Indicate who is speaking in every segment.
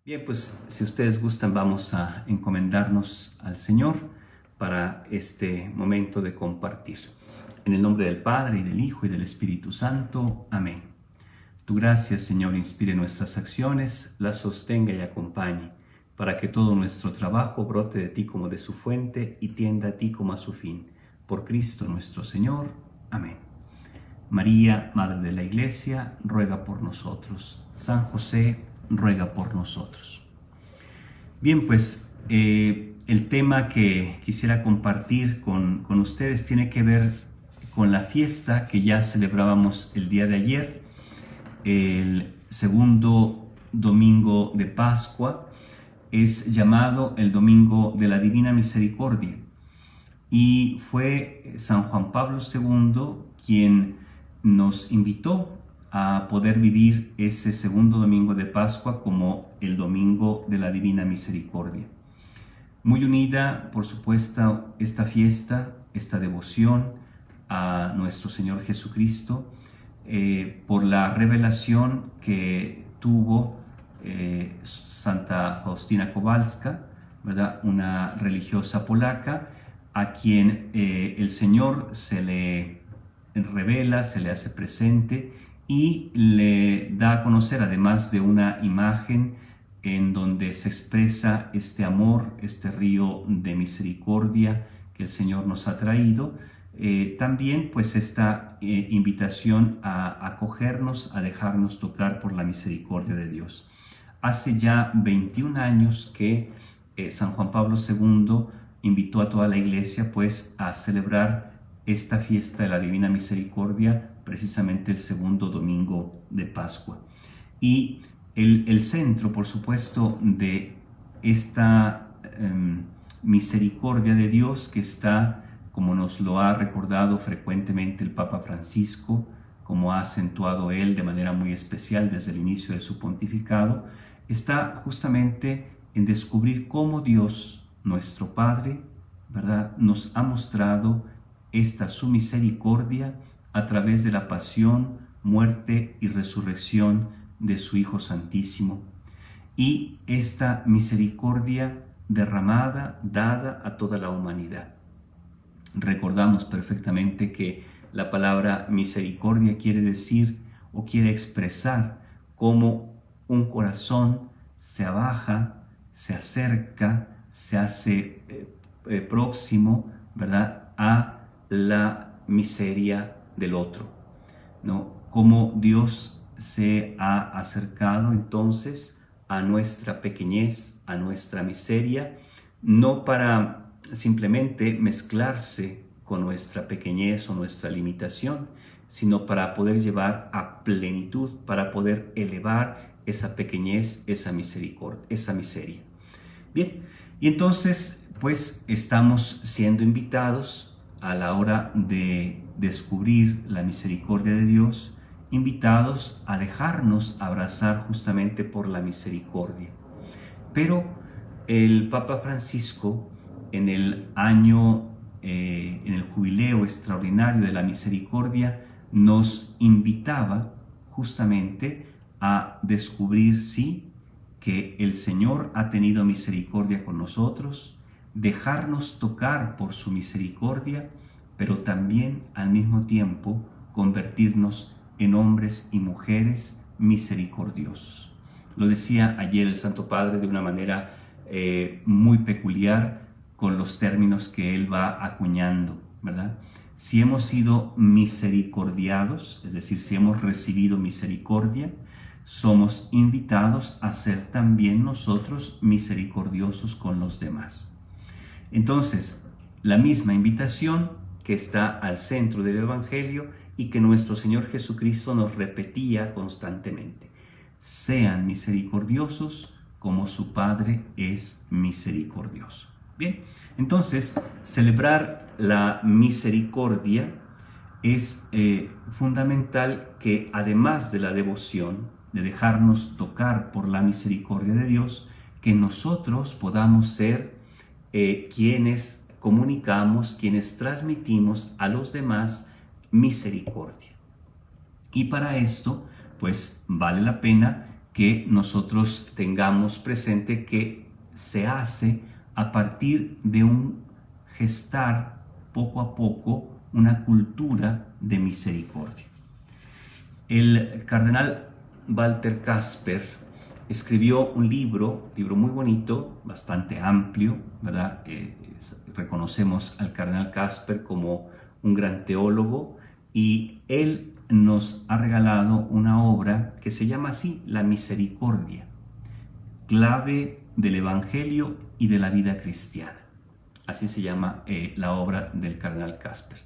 Speaker 1: Bien, pues si ustedes gustan, vamos a encomendarnos al Señor para este momento de compartir. En el nombre del Padre, y del Hijo, y del Espíritu Santo. Amén. Tu gracia, Señor, inspire nuestras acciones, las sostenga y acompañe, para que todo nuestro trabajo brote de ti como de su fuente y tienda a ti como a su fin. Por Cristo nuestro Señor. Amén. María, Madre de la Iglesia, ruega por nosotros. San José, ruega por nosotros. Bien, pues el tema que quisiera compartir con ustedes tiene que ver con la fiesta que ya celebrábamos el día de ayer, el segundo domingo de Pascua. Es llamado el Domingo de la Divina Misericordia y fue San Juan Pablo II quien nos invitó a poder vivir ese segundo domingo de Pascua como el Domingo de la Divina Misericordia. Muy unida, por supuesto, esta fiesta, esta devoción a nuestro Señor Jesucristo, por la revelación que tuvo Santa Faustina Kowalska, ¿verdad? Una religiosa polaca a quien el Señor se le revela, se le hace presente y le da a conocer, además de una imagen en donde se expresa este amor, este río de misericordia que el Señor nos ha traído, también pues esta invitación a acogernos, a dejarnos tocar por la misericordia de Dios. Hace ya 21 años que San Juan Pablo II invitó a toda la Iglesia pues a celebrar esta fiesta de la Divina Misericordia, precisamente el segundo domingo de Pascua. Y el centro, por supuesto, de esta misericordia de Dios que está, como nos lo ha recordado frecuentemente el Papa Francisco, como ha acentuado él de manera muy especial desde el inicio de su pontificado, está justamente en descubrir cómo Dios, nuestro Padre, ¿verdad?, nos ha mostrado esta su misericordia a través de la pasión, muerte y resurrección de su Hijo Santísimo. Y esta misericordia derramada, dada a toda la humanidad. Recordamos perfectamente que la palabra misericordia quiere decir o quiere expresar cómo un corazón se abaja, se acerca, se hace próximo, ¿verdad?, a la miseria del otro, ¿no? Cómo Dios se ha acercado entonces a nuestra pequeñez, a nuestra miseria, no para simplemente mezclarse con nuestra pequeñez o nuestra limitación, sino para poder llevar a plenitud, para poder elevar esa pequeñez, esa misericordia, esa miseria. Bien, y entonces pues estamos siendo invitados a la hora de descubrir la misericordia de Dios, invitados a dejarnos abrazar justamente por la misericordia. Pero el Papa Francisco, en el jubileo extraordinario de la misericordia, nos invitaba justamente a descubrir, sí, que el Señor ha tenido misericordia con nosotros, dejarnos tocar por su misericordia, pero también al mismo tiempo convertirnos en hombres y mujeres misericordiosos. Lo decía ayer el Santo Padre de una manera muy peculiar con los términos que él va acuñando, ¿verdad? Si hemos sido misericordiados, es decir, si hemos recibido misericordia, somos invitados a ser también nosotros misericordiosos con los demás. Entonces, la misma invitación que está al centro del Evangelio y que nuestro Señor Jesucristo nos repetía constantemente. Sean misericordiosos como su Padre es misericordioso. Bien, entonces, celebrar la misericordia es fundamental que además de la devoción, de dejarnos tocar por la misericordia de Dios, que nosotros podamos ser quienes comunicamos, quienes transmitimos a los demás misericordia. Y para esto, pues vale la pena que nosotros tengamos presente que se hace a partir de un gestar poco a poco una cultura de misericordia. El cardenal Walter Kasper escribió un libro muy bonito, bastante amplio, ¿verdad? Reconocemos al cardenal Kasper como un gran teólogo y él nos ha regalado una obra que se llama así, La Misericordia, clave del Evangelio y de la vida cristiana. Así se llama la obra del cardenal Kasper.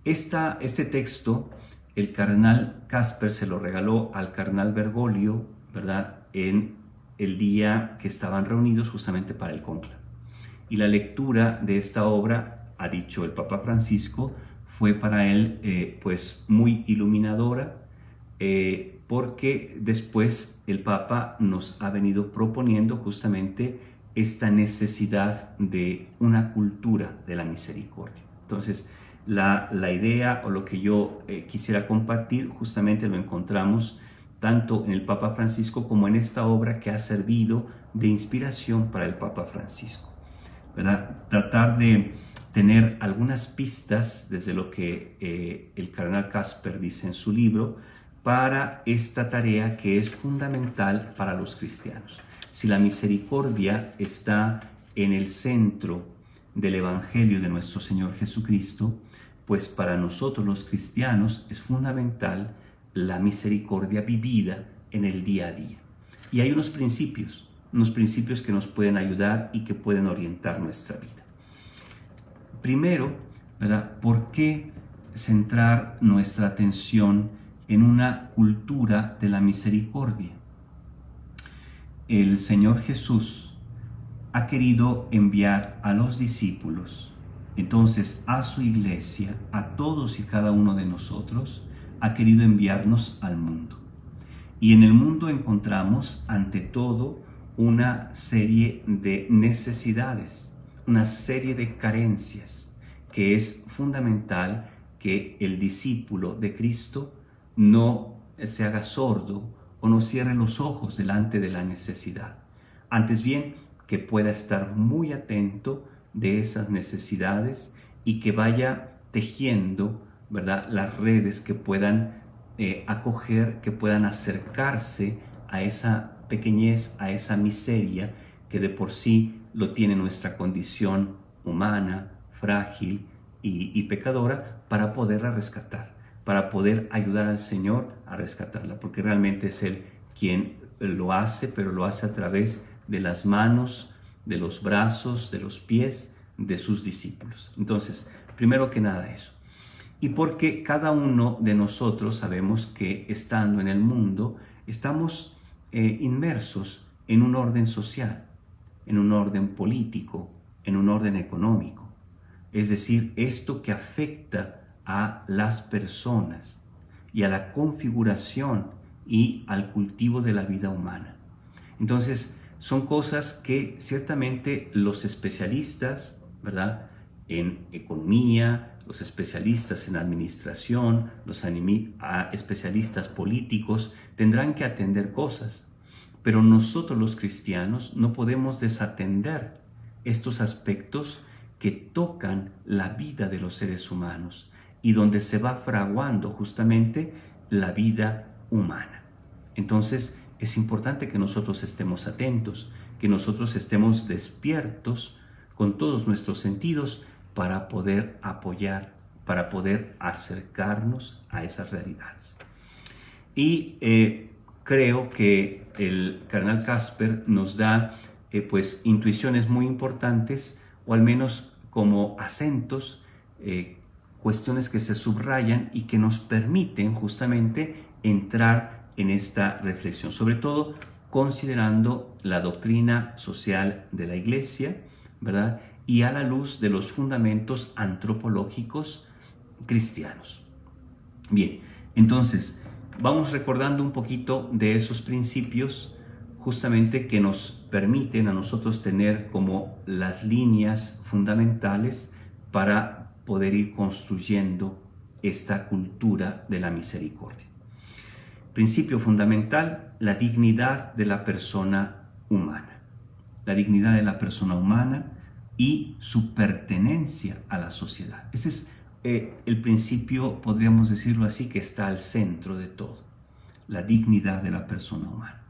Speaker 1: Este texto, el cardenal Kasper se lo regaló al cardenal Bergoglio, ¿verdad?, en el día que estaban reunidos justamente para el cónclave. Y la lectura de esta obra, ha dicho el Papa Francisco, fue para él pues muy iluminadora, porque después el Papa nos ha venido proponiendo justamente esta necesidad de una cultura de la misericordia. Entonces, la idea o lo que yo quisiera compartir justamente lo encontramos tanto en el Papa Francisco como en esta obra que ha servido de inspiración para el Papa Francisco, ¿verdad? Tratar de tener algunas pistas desde lo que el cardenal Kasper dice en su libro para esta tarea que es fundamental para los cristianos. Si la misericordia está en el centro del Evangelio de nuestro Señor Jesucristo, pues para nosotros los cristianos es fundamental la misericordia vivida en el día a día. Y hay unos principios que nos pueden ayudar y que pueden orientar nuestra vida. Primero, ¿verdad?, ¿por qué centrar nuestra atención en una cultura de la misericordia? El Señor Jesús ha querido enviar a los discípulos, entonces a su iglesia, a todos y cada uno de nosotros, ha querido enviarnos al mundo. Y en el mundo encontramos, ante todo, una serie de necesidades, una serie de carencias, que es fundamental que el discípulo de Cristo no se haga sordo o no cierre los ojos delante de la necesidad. Antes bien, que pueda estar muy atento de esas necesidades y que vaya tejiendo, ¿verdad?, las redes que puedan acoger, que puedan acercarse a esa pequeñez, a esa miseria que de por sí lo tiene nuestra condición humana, frágil y pecadora, para poderla rescatar, para poder ayudar al Señor a rescatarla, porque realmente es Él quien lo hace, pero lo hace a través de las manos, de los brazos, de los pies de sus discípulos. Entonces, primero que nada eso. Y porque cada uno de nosotros sabemos que estando en el mundo estamos inmersos en un orden social, en un orden político, en un orden económico. Es decir, esto que afecta a las personas y a la configuración y al cultivo de la vida humana. Entonces, son cosas que ciertamente los especialistas, ¿verdad?, en economía, los especialistas en administración, los especialistas políticos tendrán que atender cosas, pero nosotros los cristianos no podemos desatender estos aspectos que tocan la vida de los seres humanos y donde se va fraguando justamente la vida humana. Entonces, es importante que nosotros estemos atentos, que nosotros estemos despiertos con todos nuestros sentidos para poder apoyar, para poder acercarnos a esas realidades. Y creo que el cardenal Kasper nos da pues intuiciones muy importantes, o al menos como acentos, cuestiones que se subrayan y que nos permiten justamente entrar en esta reflexión, sobre todo considerando la doctrina social de la Iglesia, ¿verdad?, y a la luz de los fundamentos antropológicos cristianos. Bien, entonces vamos recordando un poquito de esos principios justamente que nos permiten a nosotros tener como las líneas fundamentales para poder ir construyendo esta cultura de la misericordia. Principio fundamental, la dignidad de la persona humana. La dignidad de la persona humana y su pertenencia a la sociedad. Ese es el principio, podríamos decirlo así, que está al centro de todo. La dignidad de la persona humana.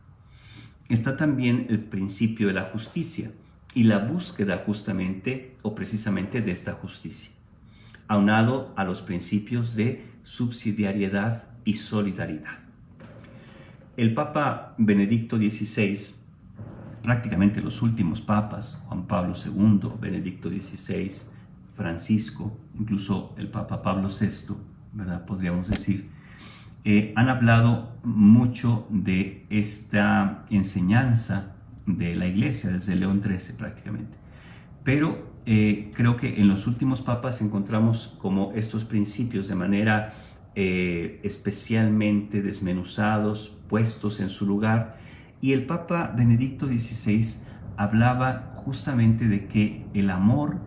Speaker 1: Está también el principio de la justicia y la búsqueda justamente o precisamente de esta justicia, aunado a los principios de subsidiariedad y solidaridad. El Papa Benedicto XVI, prácticamente los últimos papas, Juan Pablo II, Benedicto XVI, Francisco, incluso el Papa Pablo VI, ¿verdad? Podríamos decir, han hablado mucho de esta enseñanza de la Iglesia, desde León XIII prácticamente. Pero creo que en los últimos papas encontramos como estos principios de manera especialmente desmenuzados, puestos en su lugar. Y el Papa Benedicto XVI hablaba justamente de que el amor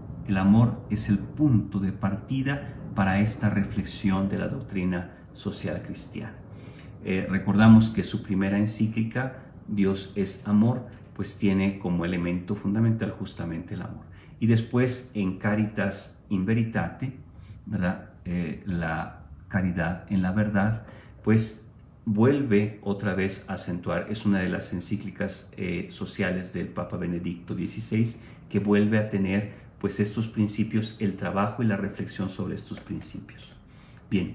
Speaker 1: es el punto de partida para esta reflexión de la doctrina social cristiana. Recordamos que su primera encíclica, Dios es amor, pues tiene como elemento fundamental justamente el amor. Y después en Caritas in Veritate, ¿verdad? La caridad en la verdad, pues vuelve otra vez a acentuar, es una de las encíclicas sociales del Papa Benedicto XVI, que vuelve a tener pues estos principios, el trabajo y la reflexión sobre estos principios. Bien,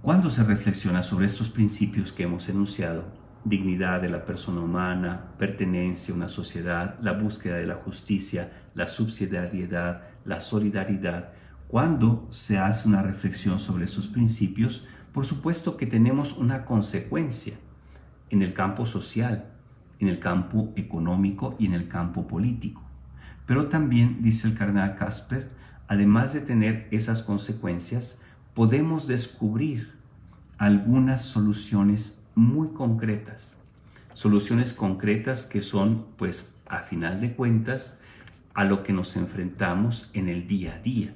Speaker 1: cuando se reflexiona sobre estos principios que hemos enunciado, dignidad de la persona humana, pertenencia a una sociedad, la búsqueda de la justicia, la subsidiariedad, la solidaridad, cuando se hace una reflexión sobre esos principios, por supuesto que tenemos una consecuencia en el campo social, en el campo económico y en el campo político. Pero también, dice el cardenal Casper, además de tener esas consecuencias, podemos descubrir algunas soluciones muy concretas. Soluciones concretas que son, pues, a final de cuentas, a lo que nos enfrentamos en el día a día,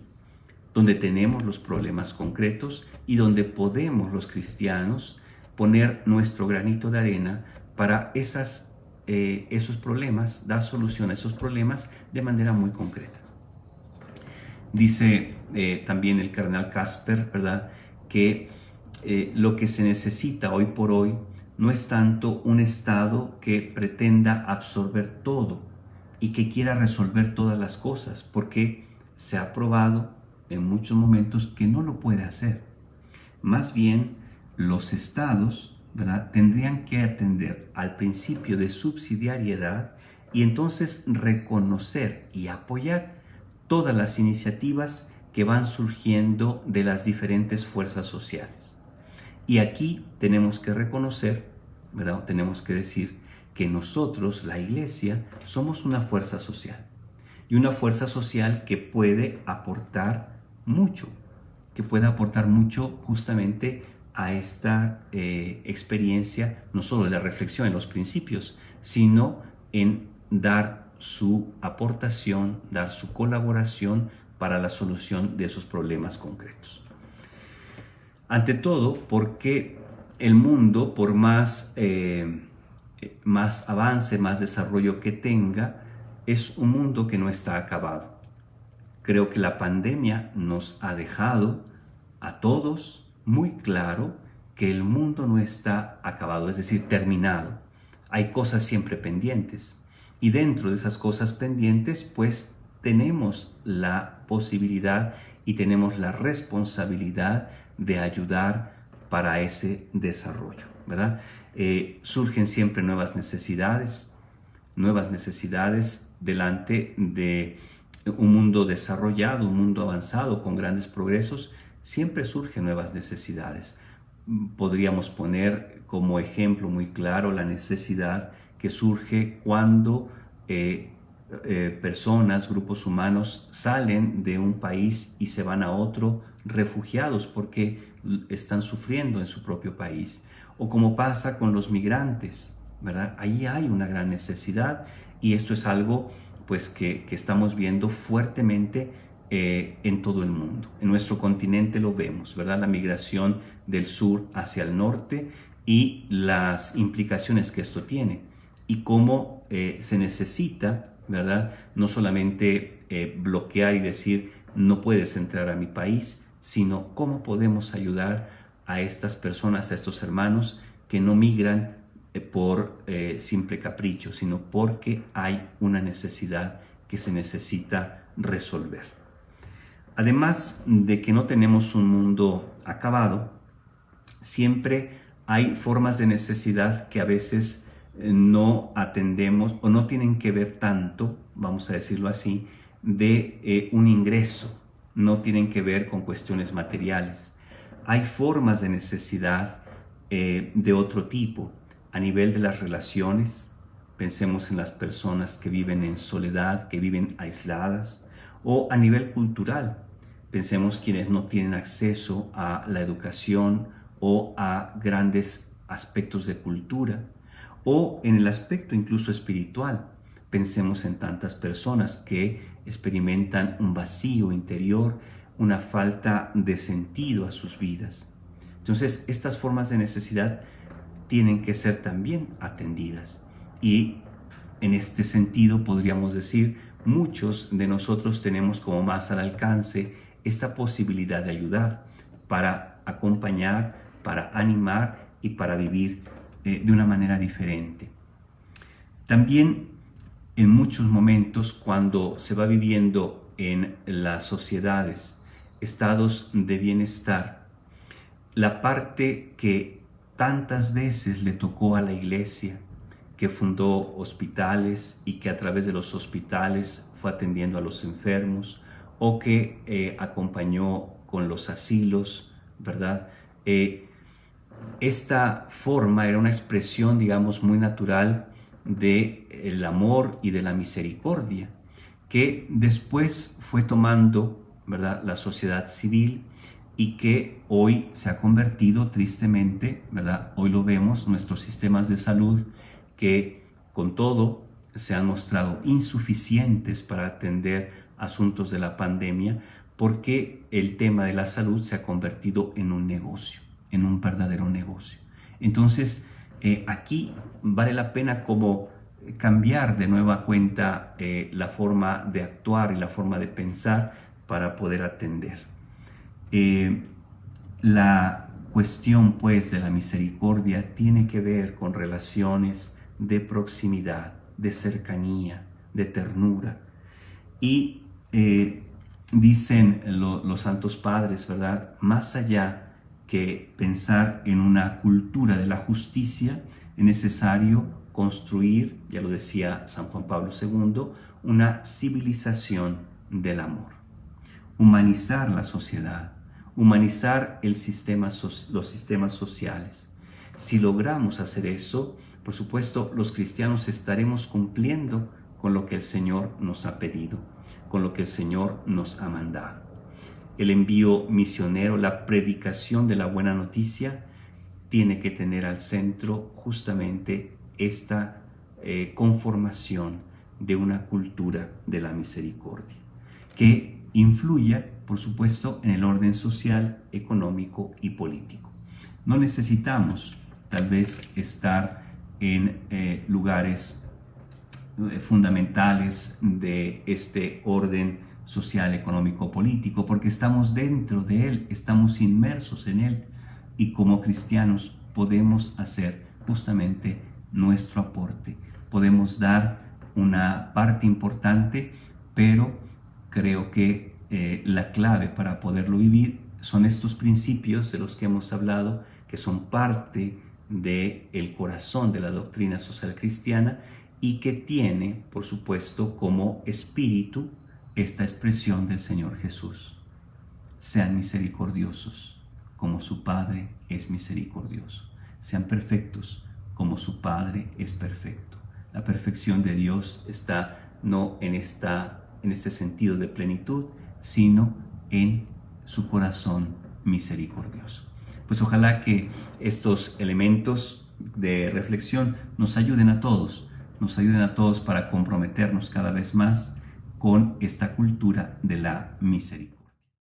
Speaker 1: donde tenemos los problemas concretos y donde podemos los cristianos poner nuestro granito de arena para esos problemas, dar solución a esos problemas de manera muy concreta. Dice también el cardenal Casper, ¿verdad?, que lo que se necesita hoy por hoy no es tanto un Estado que pretenda absorber todo y que quiera resolver todas las cosas, porque se ha probado en muchos momentos que no lo puede hacer. Más bien, los estados, ¿verdad?, tendrían que atender al principio de subsidiariedad y entonces reconocer y apoyar todas las iniciativas que van surgiendo de las diferentes fuerzas sociales. Y aquí tenemos que reconocer, ¿verdad?, tenemos que decir que nosotros, la Iglesia, somos una fuerza social. Y una fuerza social que puede aportar mucho, justamente a esta experiencia, no solo de la reflexión en los principios, sino en dar su aportación, dar su colaboración para la solución de esos problemas concretos. Ante todo, porque el mundo, por más avance, más desarrollo que tenga, es un mundo que no está acabado. Creo que la pandemia nos ha dejado a todos muy claro que el mundo no está acabado, es decir, terminado. Hay cosas siempre pendientes. Y dentro de esas cosas pendientes, pues tenemos la posibilidad y tenemos la responsabilidad de ayudar para ese desarrollo, ¿verdad? Surgen siempre nuevas necesidades delante de un mundo desarrollado, un mundo avanzado con grandes progresos. Siempre surgen nuevas necesidades. Podríamos poner como ejemplo muy claro la necesidad que surge cuando personas, grupos humanos salen de un país y se van a otro refugiados porque están sufriendo en su propio país. O como pasa con los migrantes, ¿verdad? Ahí hay una gran necesidad y esto es algo pues que estamos viendo fuertemente en todo el mundo. En nuestro continente lo vemos, ¿verdad? La migración del sur hacia el norte y las implicaciones que esto tiene y cómo se necesita, ¿verdad? No solamente bloquear y decir no puedes entrar a mi país, sino cómo podemos ayudar a estas personas, a estos hermanos que no migran por simple capricho, sino porque hay una necesidad que se necesita resolver. Además de que no tenemos un mundo acabado, siempre hay formas de necesidad que a veces no atendemos o no tienen que ver tanto, vamos a decirlo así, de un ingreso, no tienen que ver con cuestiones materiales. Hay formas de necesidad de otro tipo, a nivel de las relaciones. Pensemos en las personas que viven en soledad, que viven aisladas, o a nivel cultural. Pensemos quienes no tienen acceso a la educación o a grandes aspectos de cultura, o en el aspecto incluso espiritual. Pensemos en tantas personas que experimentan un vacío interior, una falta de sentido a sus vidas. Entonces, estas formas de necesidad tienen que ser también atendidas. Y en este sentido podríamos decir, muchos de nosotros tenemos como más al alcance esta posibilidad de ayudar, para acompañar, para animar y para vivir de una manera diferente. También en muchos momentos, cuando se va viviendo en las sociedades estados de bienestar, la parte que tantas veces le tocó a la iglesia, que fundó hospitales y que a través de los hospitales fue atendiendo a los enfermos, o que acompañó con los asilos, ¿verdad? Esta forma era una expresión, digamos, muy natural del amor y de la misericordia, que después fue tomando, ¿verdad?, la sociedad civil, y que hoy se ha convertido tristemente, ¿verdad? Hoy lo vemos, nuestros sistemas de salud, que con todo se han mostrado insuficientes para atender asuntos de la pandemia, porque el tema de la salud se ha convertido en un negocio, en un verdadero negocio. Entonces, aquí vale la pena como cambiar de nueva cuenta la forma de actuar y la forma de pensar para poder atender. La cuestión, pues, de la misericordia tiene que ver con relaciones de proximidad, de cercanía, de ternura. Y dicen los santos padres, ¿verdad? Más allá que pensar en una cultura de la justicia, es necesario construir, ya lo decía San Juan Pablo II, una civilización del amor. Humanizar la sociedad, humanizar los sistemas sociales. Si logramos hacer eso, por supuesto, los cristianos estaremos cumpliendo con lo que el Señor nos ha pedido, con lo que el Señor nos ha mandado. El envío misionero, la predicación de la buena noticia, tiene que tener al centro justamente esta conformación de una cultura de la misericordia, que influya, por supuesto, en el orden social, económico y político. No necesitamos, tal vez, estar en lugares fundamentales de este orden social, económico, político, porque estamos dentro de él, estamos inmersos en él, y como cristianos podemos hacer justamente nuestro aporte, podemos dar una parte importante, pero creo que la clave para poderlo vivir son estos principios de los que hemos hablado, que son parte del corazón de la doctrina social cristiana y que tiene, por supuesto, como espíritu esta expresión del Señor Jesús: sean misericordiosos como su Padre es misericordioso, sean perfectos como su Padre es perfecto. La perfección de Dios está no en este sentido de plenitud, sino en su corazón misericordioso. Pues ojalá que estos elementos de reflexión nos ayuden a todos para comprometernos cada vez más con esta cultura de la misericordia.